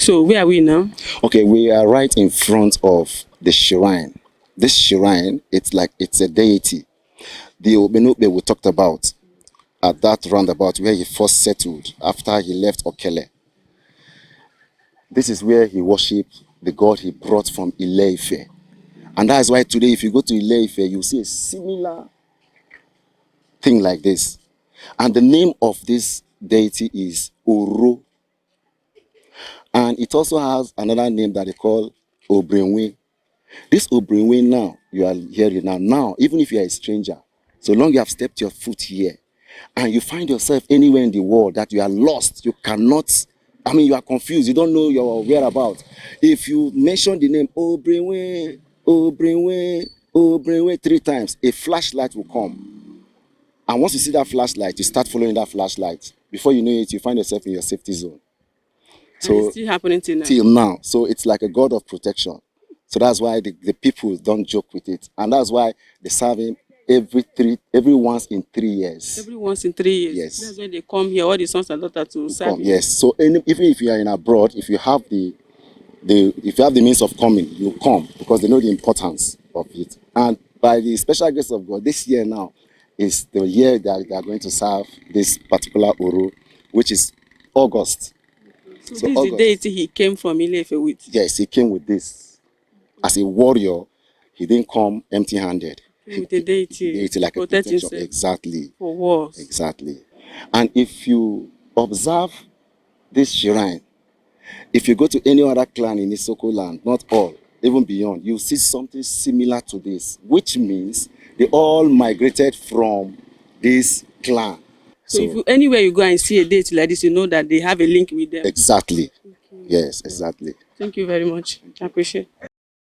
So where are we now? Okay, we are right in front of the shrine. This shrine, it's a deity. The Obrenwe we talked about at that roundabout where he first settled after he left Okele. This is where he worshipped the god he brought from Ile-Ife. And that's why today, if you go to Ile-Ife, you see a similar thing like this. And the name of this deity is Oro. And it also has another name that they call Obrenwe. This Obrenwe now, you are hearing now, even if you are a stranger, so long you have stepped your foot here, and you find yourself anywhere in the world that you are lost, you cannot, you are confused, you don't know your whereabouts. If you mention the name Obrenwe, Obrenwe, Obrenwe 3 times, a flashlight will come. And once you see that flashlight, you start following that flashlight. Before you know it, you find yourself in your safety zone. So and it's still happening till now. So it's like a god of protection. So that's why the people don't joke with it. And that's why they serve him every once in 3 years. Every once in 3 years? Yes. That's when they come here, all the sons and daughters to serve him. Yes. So even if you are in abroad, if you have the means of coming, you come because they know the importance of it. And by the special grace of God, this year now is the year that they are going to serve this particular Oro, which is August. So this is the deity he came from Ile-Ife with? Yes, he came with this. As a warrior, he didn't come empty-handed. With a deity like a protection. himself. Exactly. For wars. Exactly. And if you observe this shrine, if you go to any other clan in Isoko land, not all, even beyond, you see something similar to this, which means they all migrated from this clan. So if anywhere you go and see a deity like this, you know that they have a link with them. Exactly. Okay. Yes, exactly. Thank you very much. I appreciate it.